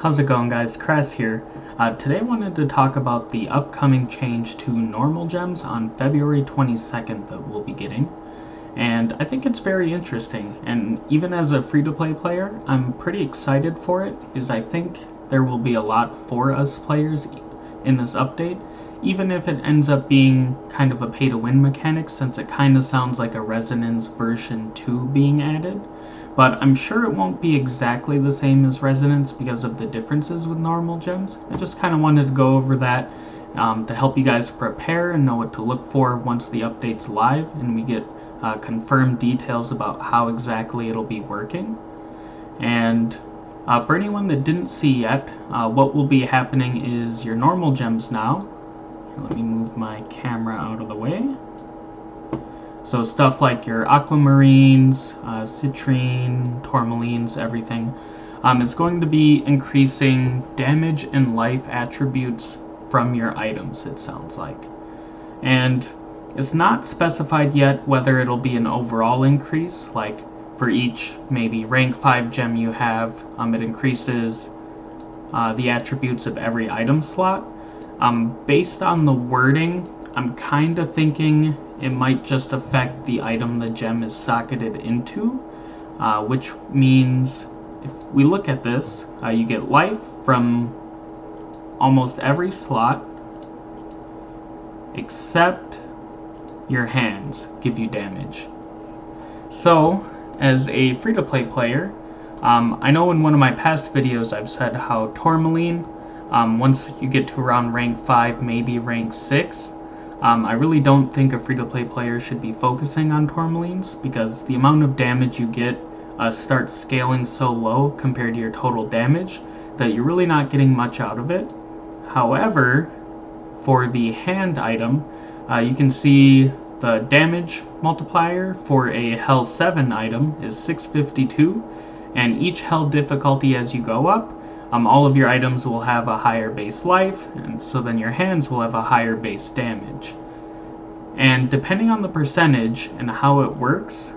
How's it going, guys? Kress here. Today I wanted to talk about the upcoming change to normal gems on February 22nd that we'll be getting. And I think it's very interesting, and even as a free-to-play player, I'm pretty excited for it, because I think there will be a lot for us players in this update, even if it ends up being kind of a pay-to-win mechanic, since it kind of sounds like a Resonance version 2 being added. But I'm sure it won't be exactly the same as Resonance because of the differences with normal gems. I just kind of wanted to go over that to help you guys prepare and know what to look for once the update's live and we get confirmed details about how exactly it'll be working. And for anyone that didn't see yet, what will be happening is your normal gems now. Let me move my camera out of the way. So stuff like your aquamarines, citrine, tourmalines, everything, is going to be increasing damage and life attributes from your items, it sounds like. And it's not specified yet whether it'll be an overall increase, like for each maybe rank 5 gem you have, it increases the attributes of every item slot. Based on the wording, I'm kind of thinking it might just affect the item the gem is socketed into, which means if we look at this, you get life from almost every slot, except your hands give you damage. So, as a free-to-play player, I know in one of my past videos I've said how tourmaline, once you get to around rank 5, maybe rank 6, I really don't think a free-to-play player should be focusing on tourmalines because the amount of damage you get starts scaling so low compared to your total damage that you're really not getting much out of it. However, for the hand item, you can see the damage multiplier for a Hell 7 item is 652, and each Hell difficulty as you go up, all of your items will have a higher base life, and so then your hands will have a higher base damage. And depending on the percentage and how it works,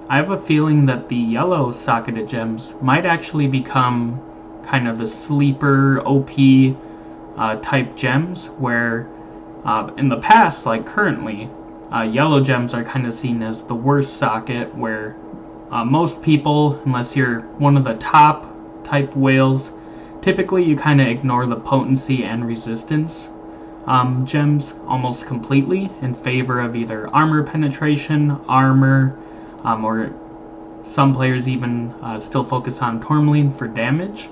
I have a feeling that the yellow socketed gems might actually become kind of the sleeper OP type gems, where in the past, like currently, yellow gems are kind of seen as the worst socket, where most people, unless you're one of the top type whales, typically you kind of ignore the potency and resistance gems almost completely in favor of either armor penetration, armor, or some players even still focus on tourmaline for damage.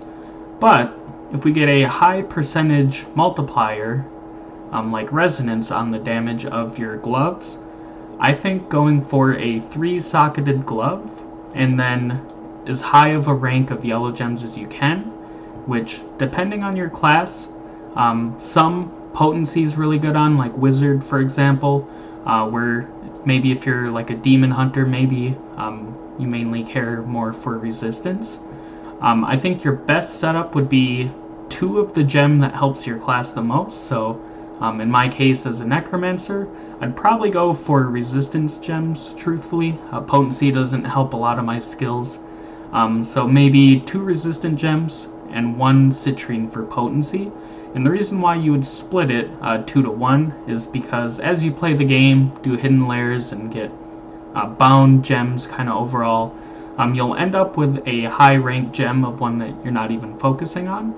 But if we get a high percentage multiplier, like resonance on the damage of your gloves, I think going for a 3-socketed glove and then as high of a rank of yellow gems as you can, which depending on your class, some potency is really good on, like wizard for example, where maybe if you're like a demon hunter, maybe you mainly care more for resistance. I think your best setup would be 2 of the gem that helps your class the most. So in my case as a necromancer, I'd probably go for resistance gems, truthfully. Potency doesn't help a lot of my skills, so maybe 2 resistant gems and 1 citrine for potency. And the reason why you would split it 2 to 1 is because as you play the game, do hidden layers and get bound gems kind of overall, you'll end up with a high rank gem of one that you're not even focusing on.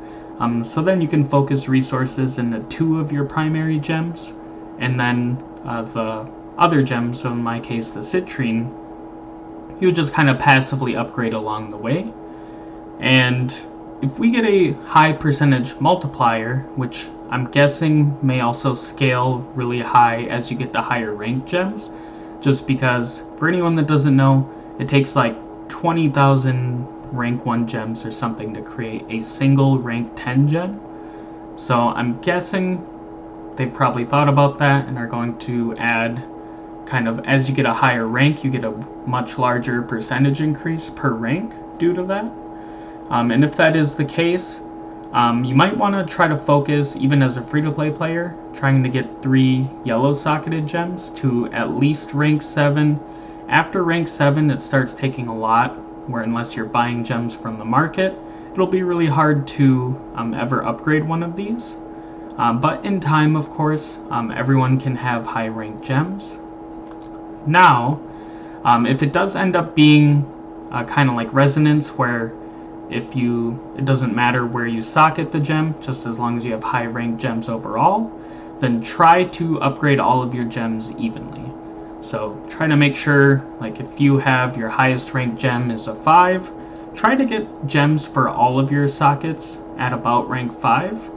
So then you can focus resources into 2 of your primary gems, and then the other gems, so in my case the citrine, you would just kind of passively upgrade along the way. And if we get a high percentage multiplier, which I'm guessing may also scale really high as you get the higher rank gems, just because for anyone that doesn't know, it takes like 20,000 rank 1 gems or something to create a single rank 10 gem. So I'm guessing they've probably thought about that and are going to add kind of, as you get a higher rank, you get a much larger percentage increase per rank due to that. And if that is the case, you might want to try to focus, even as a free-to-play player, trying to get 3 yellow-socketed gems to at least rank 7. After rank 7, it starts taking a lot, where unless you're buying gems from the market, it'll be really hard to ever upgrade one of these. But in time, of course, everyone can have high rank gems. Now, if it does end up being kind of like resonance, where it doesn't matter where you socket the gem, just as long as you have high rank gems overall, then try to upgrade all of your gems evenly. So try to make sure, like if you have your highest ranked gem is a 5, try to get gems for all of your sockets at about rank 5,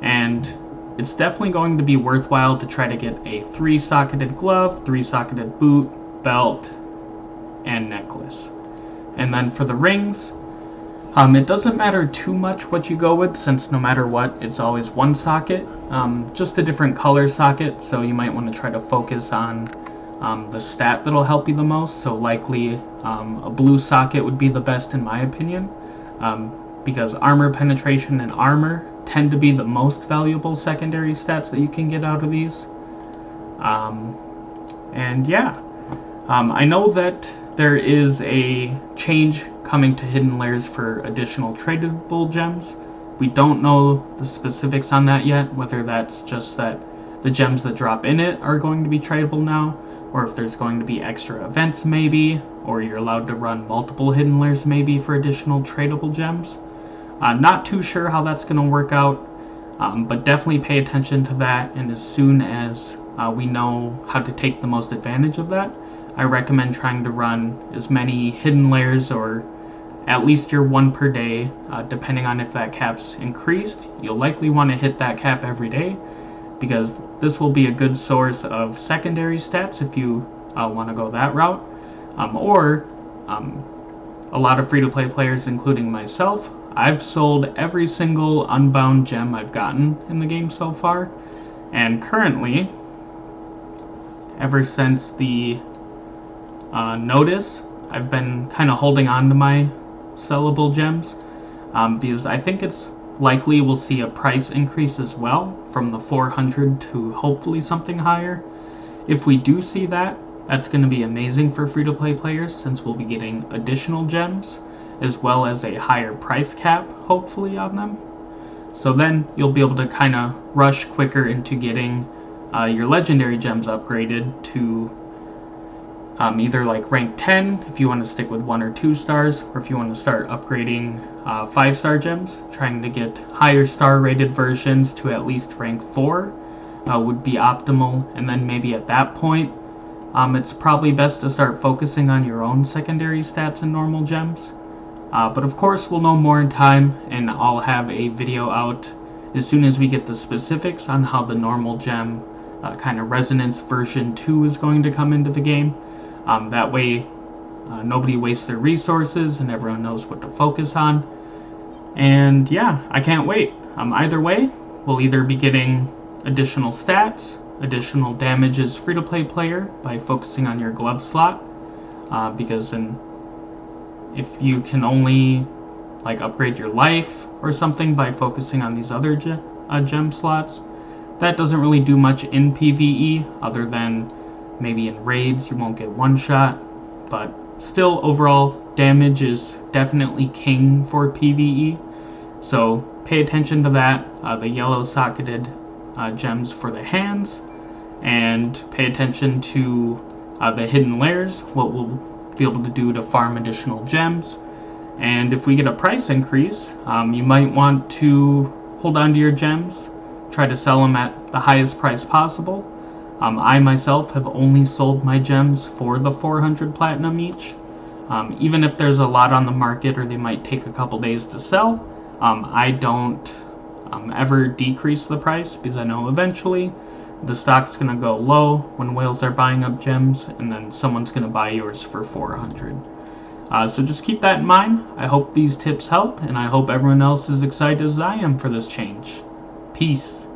and it's definitely going to be worthwhile to try to get a 3-socketed glove, 3-socketed boot, belt, and necklace. And then for the rings, it doesn't matter too much what you go with, since no matter what, it's always one socket, just a different color socket, so you might want to try to focus on the stat that'll help you the most. So likely a blue socket would be the best in my opinion, because armor penetration and armor tend to be the most valuable secondary stats that you can get out of these. And yeah, I know that there is a change coming to hidden layers for additional tradable gems. We don't know the specifics on that yet, whether that's just that the gems that drop in it are going to be tradable now, or if there's going to be extra events maybe, or you're allowed to run multiple hidden layers maybe for additional tradable gems. Not too sure how that's going to work out, but definitely pay attention to that, and as soon as we know how to take the most advantage of that, I recommend trying to run as many hidden layers, or at least your 1 per day, depending on if that cap's increased. You'll likely want to hit that cap every day, because this will be a good source of secondary stats if you want to go that route. Or a lot of free-to-play players, including myself, I've sold every single unbound gem I've gotten in the game so far, and currently, ever since the notice, I've been kind of holding on to my sellable gems, because I think it's likely we'll see a price increase as well, from the 400 to hopefully something higher. If we do see that, that's going to be amazing for free-to-play players, since we'll be getting additional gems as well as a higher price cap hopefully on them. So then you'll be able to kind of rush quicker into getting your legendary gems upgraded to either like rank 10 if you want to stick with 1 or 2 stars, or if you want to start upgrading 5-star gems, trying to get higher star rated versions to at least rank 4 would be optimal. And then maybe at that point, it's probably best to start focusing on your own secondary stats and normal gems. But of course we'll know more in time, and I'll have a video out as soon as we get the specifics on how the normal gem kind of resonance version 2 is going to come into the game. That way nobody wastes their resources and everyone knows what to focus on. And yeah, I can't wait. Either way, we'll either be getting additional stats, additional damage as free-to-play player by focusing on your glove slot, because if you can only like upgrade your life or something by focusing on these other gem slots, that doesn't really do much in PvE, other than maybe in raids you won't get one shot, but still overall damage is definitely king for PvE. So pay attention to that, the yellow socketed gems for the hands, and pay attention to the hidden layers, what we'll be able to do to farm additional gems. And if we get a price increase, you might want to hold on to your gems, try to sell them at the highest price possible. I myself have only sold my gems for the 400 platinum each. Even if there's a lot on the market or they might take a couple days to sell, I don't ever decrease the price, because I know eventually the stock's going to go low when whales are buying up gems, and then someone's going to buy yours for 400. So just keep that in mind. I hope these tips help, and I hope everyone else is excited as I am for this change. Peace.